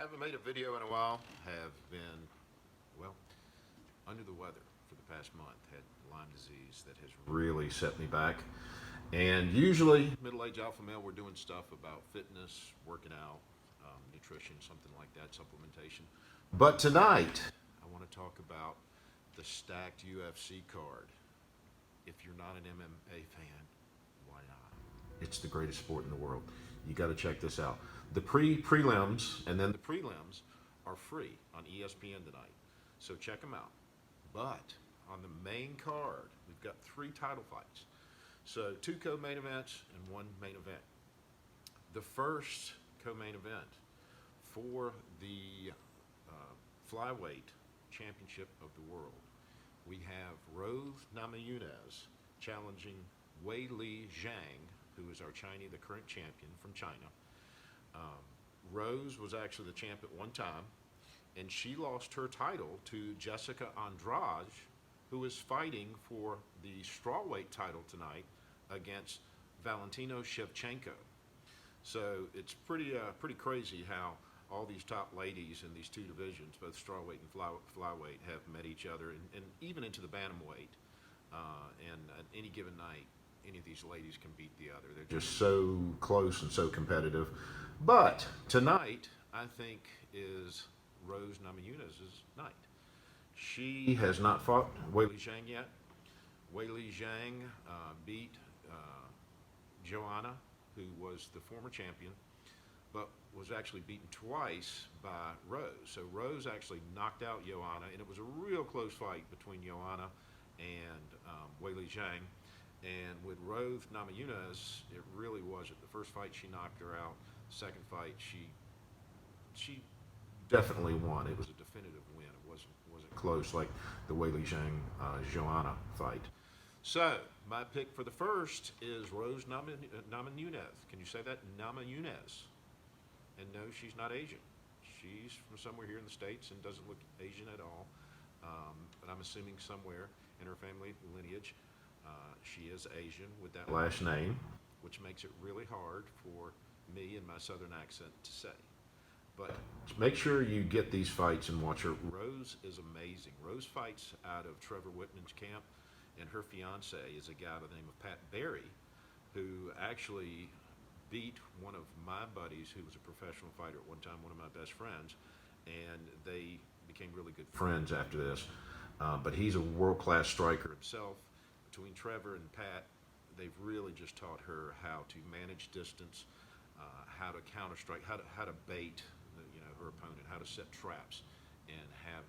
Haven't made a video in a while. Have been, well, under the weather for the past month. Had Lyme disease that has really set me back. And usually, middle-aged alpha male, we're doing stuff about fitness, working out, nutrition, something like that, supplementation. But tonight, I want to talk about the stacked UFC card. If you're not an MMA fan, why not? It's the greatest sport in the world. You got to check this out. The prelims and then the prelims are free on ESPN tonight, so check them out. But on the main card, we've got 3 title fights. So 2 co-main events and 1 main event. The first co-main event for the flyweight championship of the world, we have Rose Namajunas challenging Weili Zhang, who is our the current champion from China. Rose was actually the champ at one time, and she lost her title to Jessica Andrade, who is fighting for the strawweight title tonight against Valentina Shevchenko. So it's pretty crazy how all these top ladies in these 2 divisions, both strawweight and flyweight, have met each other, and even into the bantamweight. And at any given night, any of these ladies can beat the other. They're just so close and so competitive. But tonight, I think, is Rose Namajunas' night. She has not fought Weili Zhang yet. Weili Zhang beat Joanna, who was the former champion, but was actually beaten twice by Rose. So Rose actually knocked out Joanna, and it was a real close fight between Joanna and Weili Zhang. And with Rose Namajunas, it really wasn't. The first fight, she knocked her out. Second fight, she definitely won. It was a definitive win. It wasn't close like the Weili Zhang Joanna fight. So my pick for the first is Rose Namajunas. Can you say that? Namajunas. And no, she's not Asian. She's from somewhere here in the States and doesn't look Asian at all. But I'm assuming somewhere in her family lineage, she is Asian with that last name, which makes it really hard for me and my southern accent to say. But make sure you get these fights and watch her. Rose is amazing. Rose fights out of Trevor Whitman's camp, and her fiance is a guy by the name of Pat Barry, who actually beat one of my buddies who was a professional fighter at one time, one of my best friends, and they became really good friends after this. But he's a world-class striker himself. Between Trevor and Pat, they've really just taught her how to manage distance, how to counter-strike, how to bait her opponent, how to set traps and have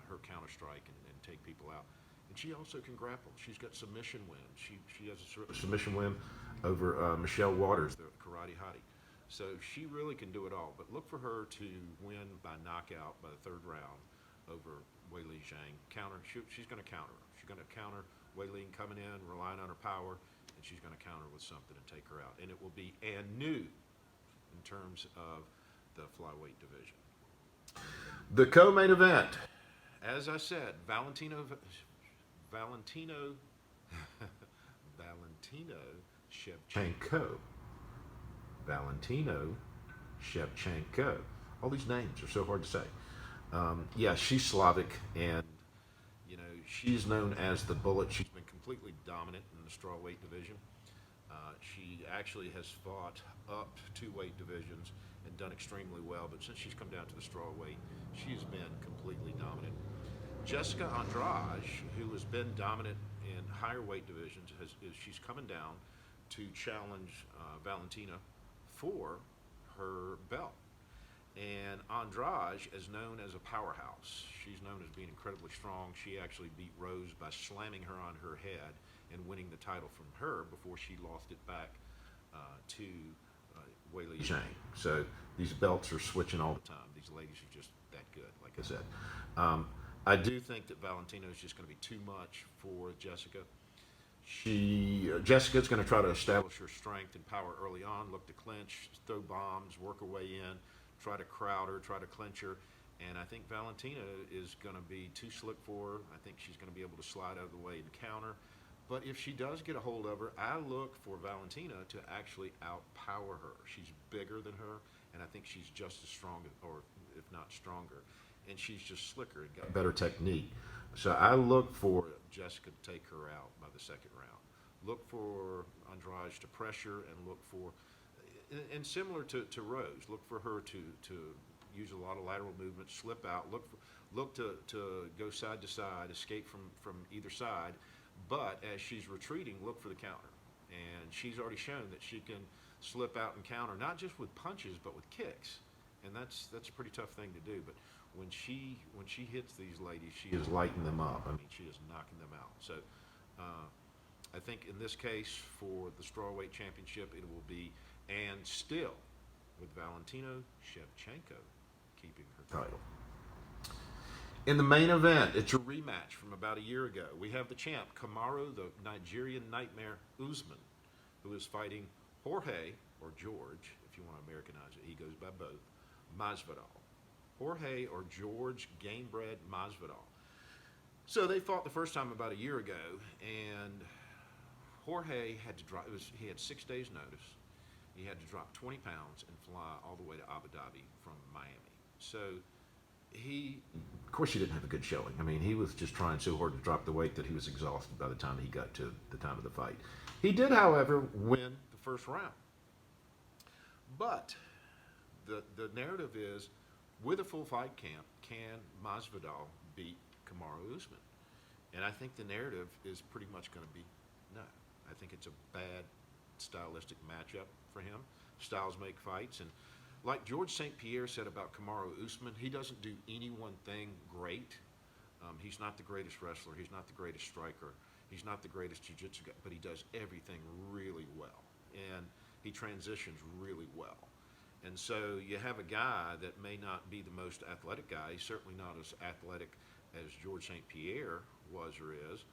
her counter-strike and take people out. And she also can grapple. She's got submission wins. She has a submission win over Michelle Waters, the karate hottie. So she really can do it all. But look for her to win by knockout by the 3rd round over Weili Zhang. She's going to counter her. She's going to counter Weili coming in, relying on her power, and she's going to counter with something and take her out. And it will be new in terms of the flyweight division. The co-main event, as I said, Valentino Shevchenko. Valentino Shevchenko. All these names are so hard to say. Yeah, she's Slavic, and she's known as the Bullet. She's been completely dominant in the strawweight division. She actually has fought up 2 weight divisions and done extremely well, but since she's come down to the strawweight, she's been completely dominant. Jessica Andrade, who has been dominant in higher weight divisions, she's coming down to challenge Valentina for her belt. And Andrade is known as a powerhouse. She's known as being incredibly strong. She actually beat Rose by slamming her on her head and winning the title from her before she lost it back to Weili Zhang. So these belts are switching all the time. These ladies are just that good, like I said. I do think that Valentina is just going to be too much for Jessica. Jessica's going to try to establish her strength and power early on, look to clinch, throw bombs, work her way in, try to crowd her, try to clinch her. And I think Valentina is going to be too slick for her. I think she's going to be able to slide out of the way and counter. But if she does get a hold of her, I look for Valentina to actually outpower her. She's bigger than her, and I think she's just as strong, or if not stronger. And she's just slicker and got better technique. So I look for Jessica to take her out by the second round. Look for Andrade to pressure, and look for, and similar to Rose, look for her to use a lot of lateral movement, slip out, look to go side to side, escape from either side. But as she's retreating, look for the counter. And she's already shown that she can slip out and counter, not just with punches, but with kicks. And that's a pretty tough thing to do. But when she hits these ladies, she is lighting them up. I mean, she is knocking them out. So I think in this case, for the strawweight championship, it will be and still with Valentina Shevchenko keeping her title. In the main event, it's a rematch from about a year ago. We have the champ, Kamaru, the Nigerian Nightmare Usman, who is fighting Jorge, or George, if you want to Americanize it, he goes by both, Masvidal. Jorge or George Gamebred Masvidal. So they fought the first time about a year ago, and Jorge had to drop, he had 6 days notice. He had to drop 20 pounds and fly all the way to Abu Dhabi from Miami. So of course, he didn't have a good showing. I mean, he was just trying so hard to drop the weight that he was exhausted by the time he got to the time of the fight. He did, however, win the first round. But the narrative is, with a full fight camp, can Masvidal beat Kamaru Usman? And I think the narrative is pretty much going to be no. I think it's a bad stylistic matchup for him. Styles make fights, and like George St. Pierre said about Kamaru Usman, he doesn't do any one thing great. He's not the greatest wrestler. He's not the greatest striker. He's not the greatest jiu-jitsu guy, but he does everything really well. And he transitions really well. And so you have a guy that may not be the most athletic guy. He's certainly not as athletic as George St. Pierre was or is.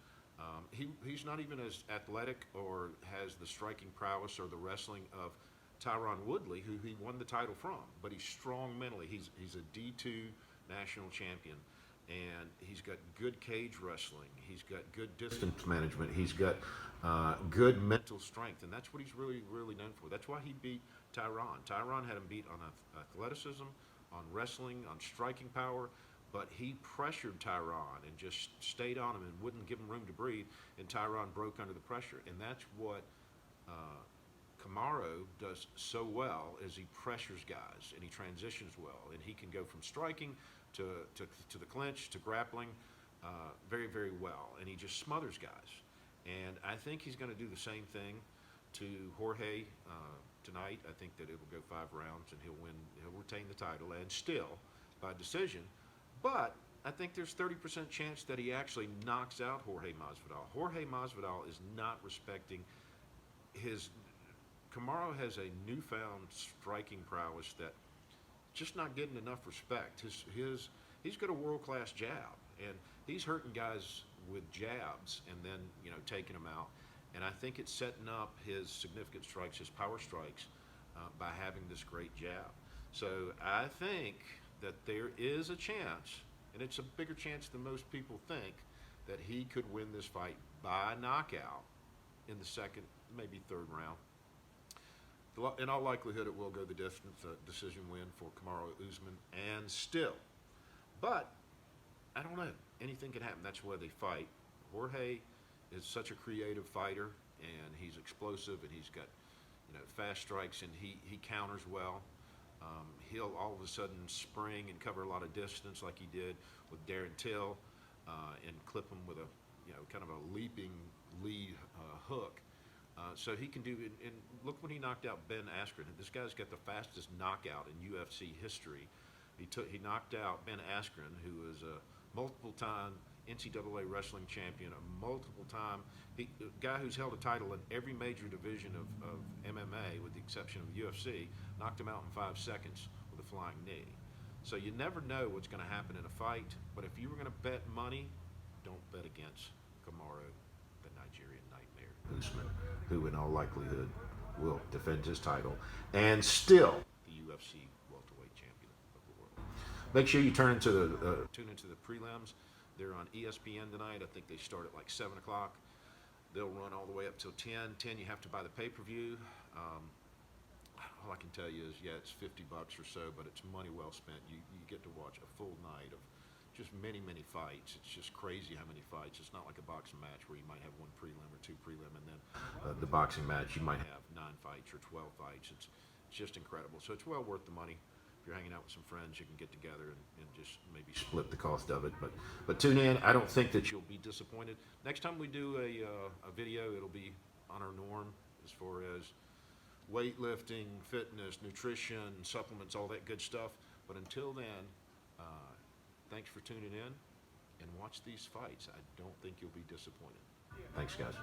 He's not even as athletic or has the striking prowess or the wrestling of Tyron Woodley, who he won the title from, but he's strong mentally. He's a D2 national champion, and he's got good cage wrestling. He's got good distance management. He's got good mental strength, and that's what he's really, really known for. That's why he beat Tyron. Tyron had him beat on athleticism, on wrestling, on striking power, but he pressured Tyron and just stayed on him and wouldn't give him room to breathe, and Tyron broke under the pressure, and that's what Kamaru does so well, is he pressures guys and he transitions well, and he can go from striking to the clinch to grappling very, very well, and he just smothers guys. And I think he's going to do the same thing to Jorge tonight. I think that it will go 5 rounds and he'll retain the title, and still by decision. But I think there's 30% chance that he actually knocks out Jorge Masvidal. Jorge Masvidal is not respecting his. Kamaru has a newfound striking prowess that just not getting enough respect. He's got a world-class jab, and he's hurting guys with jabs and then taking them out. And I think it's setting up his significant strikes, his power strikes, by having this great jab. So I think that there is a chance, and it's a bigger chance than most people think, that he could win this fight by knockout in the second, maybe third round. In all likelihood, it will go the distance, decision win for Kamaru Usman, and still. But I don't know. Anything can happen. That's why they fight. Jorge is such a creative fighter, and he's explosive, and he's got fast strikes, and he counters well. He'll all of a sudden spring and cover a lot of distance like he did with Darren Till, and clip him with a kind of a leaping lead hook. So he can do, and look when he knocked out Ben Askren. This guy's got the fastest knockout in UFC history. He knocked out Ben Askren, who is a multiple-time NCAA wrestling champion, a multiple-time guy who's held a title in every major division of MMA, with the exception of UFC, knocked him out in 5 seconds with a flying knee. So you never know what's going to happen in a fight, but if you were going to bet money, don't bet against Kamaru, the Nigerian Nightmare Usman, who in all likelihood will defend his title and still the UFC welterweight champion of the world. Make sure you tune into the prelims. They're on ESPN tonight. I think they start at like 7 o'clock. They'll run all the way up till 10. 10, you have to buy the pay-per-view. all I can tell you is, yeah, it's $50 or so, but it's money well spent. You get to watch a full night of just many, many fights. It's just crazy how many fights. It's not like a boxing match where you might have one prelim or two prelim, and then the boxing match you might have 9 fights or 12 fights. It's just incredible. So it's well worth the money. If you're hanging out with some friends, you can get together and just maybe split the cost of it. But tune in. I don't think that you'll be disappointed. Next time we do a video, it'll be on our norm as far as weightlifting, fitness, nutrition, supplements, all that good stuff. But until then, thanks for tuning in and watch these fights. I don't think you'll be disappointed. Thanks, guys.